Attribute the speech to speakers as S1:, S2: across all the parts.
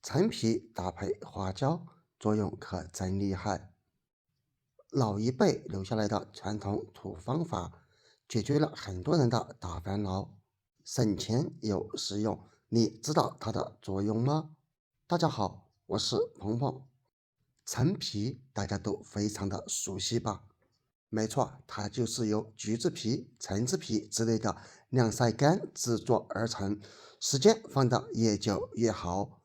S1: 陳皮搭配花椒，作用可真厲害。老一輩留下來的傳統土方法，解決了很多人的大煩惱，省錢又實用。你知道它的作用嗎？大家好，我是鹏鹏。陳皮大家都非常的熟悉吧？沒錯，它就是由橘子皮、橙子皮之類的晾曬乾製作而成，時間放得越久越好，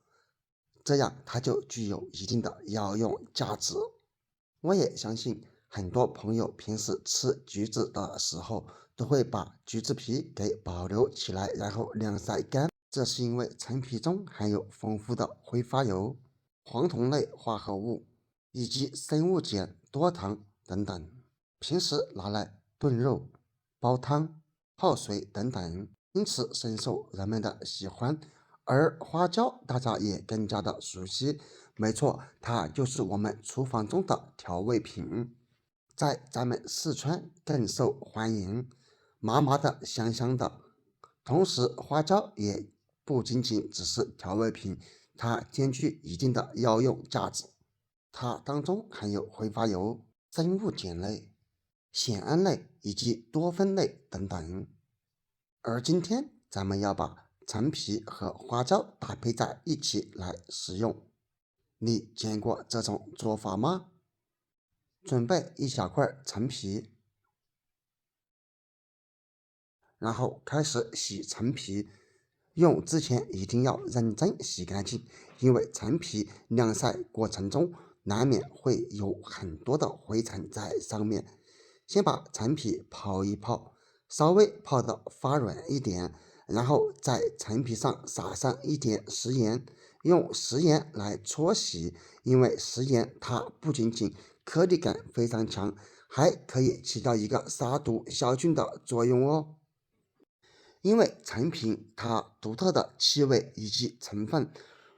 S1: 這樣它就具有一定的藥用價值。我也相信很多朋友平時吃橘子的時候都會把橘子皮給保留起來，然後晾曬乾，這是因為陳皮中含有豐富的揮發油、黄酮類化合物以及生物鹼、多糖等等，平時拿來燉肉、煲湯、泡水等等，因此深受人們的喜歡。而花椒大家也更加的熟悉，沒錯，它就是我們廚房中的調味品，在咱們四川更受歡迎，麻麻的、香香的。同時，花椒也不僅僅只是調味品，它兼具一定的藥用價值。它當中含有揮發油、生物鹼類、酰胺類以及多酚類等等。而今天咱們要把陳皮和花椒搭配在一起來食用，你見過這種做法嗎？準備一小塊陳皮，然後開始洗陳皮，用之前一定要認真洗乾淨，因為陳皮晾曬過程中難免會有很多的灰塵在上面。先把陳皮泡一泡，稍微泡得發軟一點，然後在陳皮上撒上一點食鹽，用食鹽來搓洗，因為食鹽它不僅僅顆粒感非常強，還可以起到一個殺毒消菌的作用哦。因為陳皮它獨特的氣味以及成分，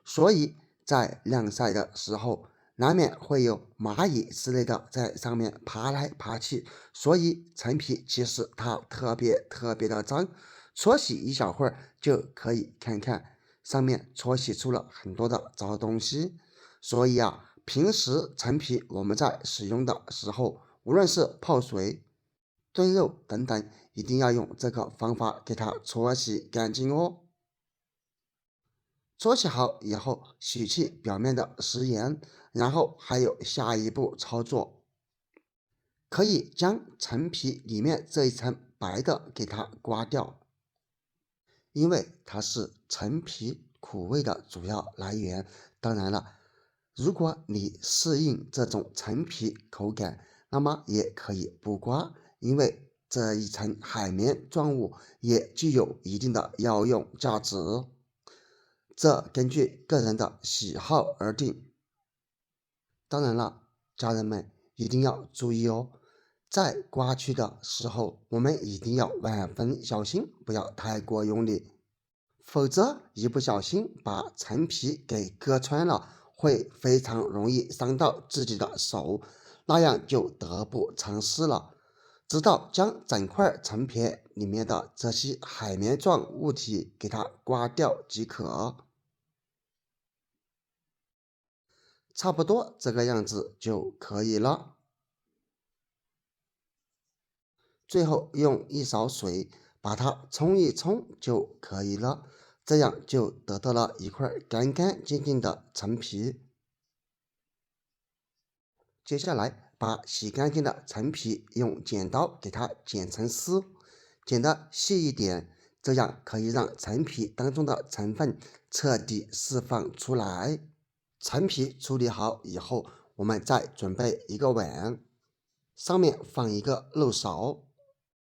S1: 所以在晾曬的時候難免會有螞蟻之類的在上面爬來爬去，所以陳皮其實它特別的髒，搓洗一小會兒就可以看看上面搓洗出了很多的髒東西。所以平時陳皮我們在使用的時候，無論是泡水、燉肉等等，一定要用這個方法給它搓洗乾淨哦。搓洗好以後，洗去表面的食鹽，然後還有下一步操作，可以將陳皮裡面這一層白的給它刮掉，因為它是陳皮苦味的主要來源。當然了，如果你適應這種陳皮口感，那麼也可以不刮，因為這一層海綿狀物也具有一定的藥用價值。這根據個人的喜好而定。當然了，家人們一定要注意哦，在刮去的時候，我們一定要万分小心，不要太過用力，否則一不小心把陳皮給割穿了，會非常容易傷到自己的手，那樣就得不償失了。直到將整塊陳皮裡面的這些海綿狀物體給它刮掉即可。差不多這個樣子就可以了。最後用一勺水把它沖一沖就可以了，這樣就得到了一塊乾乾淨淨的陳皮。接下來把洗乾淨的陳皮用剪刀給它剪成絲，剪得細一點，這樣可以讓陳皮當中的成分徹底釋放出來。陳皮處理好以後，我們再準備一個碗，上面放一個漏勺。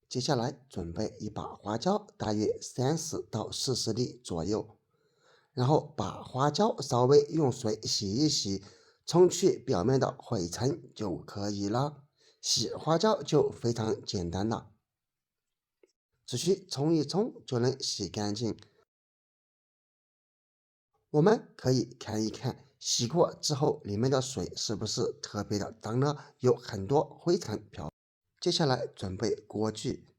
S1: 接下來準備一把花椒，大約30到40粒左右，然後把花椒稍微用水洗一洗，沖去表面的灰塵就可以了。洗花椒就非常簡單了，只需沖一沖就能洗乾淨。我們可以看一看洗過之後裡面的水是不是特別的髒呢？有很多灰塵漂。接下來準備鍋具，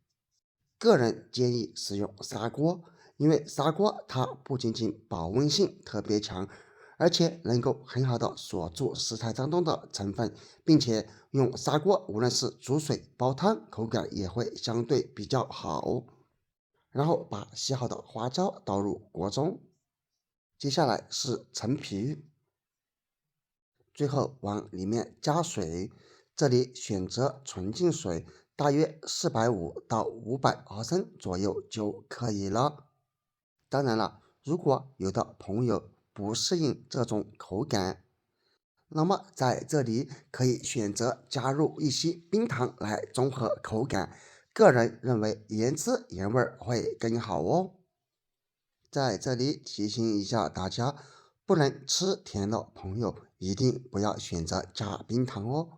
S1: 個人建議使用砂鍋，因為砂鍋它不僅僅保溫性特別強，而且能夠很好的锁住食材当中的成分，并且用砂鍋无論是煮水煲湯，口感也会相对比较好。然后把洗好的花椒倒入锅中，接下来是陈皮，最後往裡面加水，這裡選擇純淨水，大約450到500毫升左右就可以了。當然了，如果有的朋友不適應這種口感，那麼在這裡可以選擇加入一些冰糖來中和口感，個人認為原汁原味會更好哦。在這裡提醒一下大家，不能吃甜的朋友一定不要選擇加冰糖哦，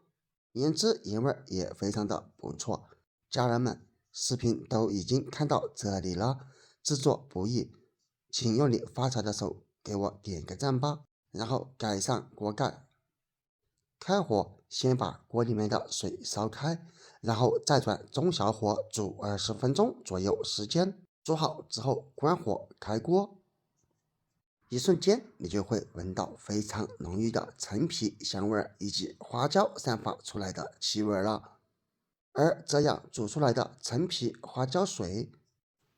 S1: 原汁原味也非常的不錯。家人們，視頻都已經看到這裡了，制作不易，請用你發財的手給我點個讚吧，然後蓋上鍋蓋，開火，先把鍋裡面的水燒開，然後再轉中小火煮20分鐘左右時間，煮好之後關火開鍋，一瞬間你就會聞到非常濃郁的陳皮香味以及花椒散發出來的氣味了。而這樣煮出來的陳皮花椒水，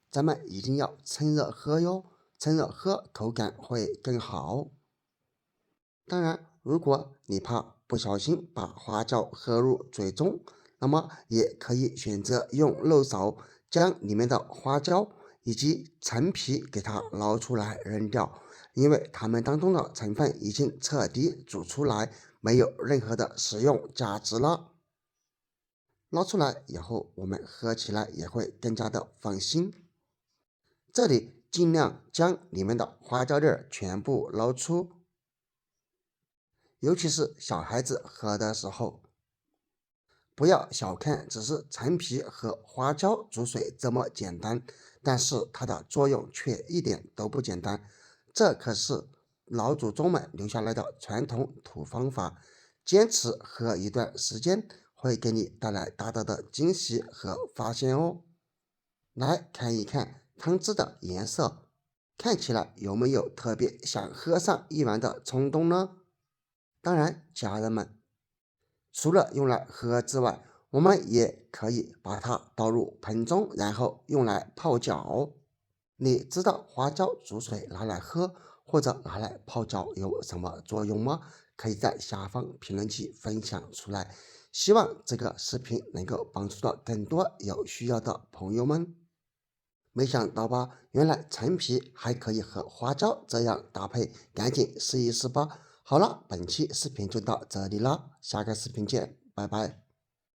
S1: 咱們一定要趁熱喝喲，趁熱喝口感會更好。當然，如果你怕不小心把花椒喝入嘴中，那麼也可以選擇用漏勺將裡面的花椒以及陳皮給它撈出來扔掉，因為它們當中的成分已經徹底煮出來，沒有任何的食用價值了。撈出來以後，我們喝起來也會更加的放心。這裡盡量將裡面的花椒粒兒全部撈出。尤其是小孩子喝的時候，不要小看只是陳皮和花椒煮水這麼簡單，但是它的作用卻一點都不簡單。這可是老祖宗們留下來的傳統土方法，堅持喝一段時間，會給你帶來大大的驚喜和發現哦。來看一看湯汁的顏色，看起來有沒有特別想喝上一碗的衝動呢？當然，家人們，除了用來喝之外，我們也可以把它倒入盆中，然後用來泡腳。你知道花椒煮水拿來喝或者拿來泡腳有什麼作用嗎？可以在下方評論區分享出來。希望這個視頻能夠幫助到更多有需要的朋友們。沒想到吧，原來陳皮還可以和花椒這樣搭配，趕緊試一試吧。好了，本期視頻就到這裡了，下個視頻見，拜拜。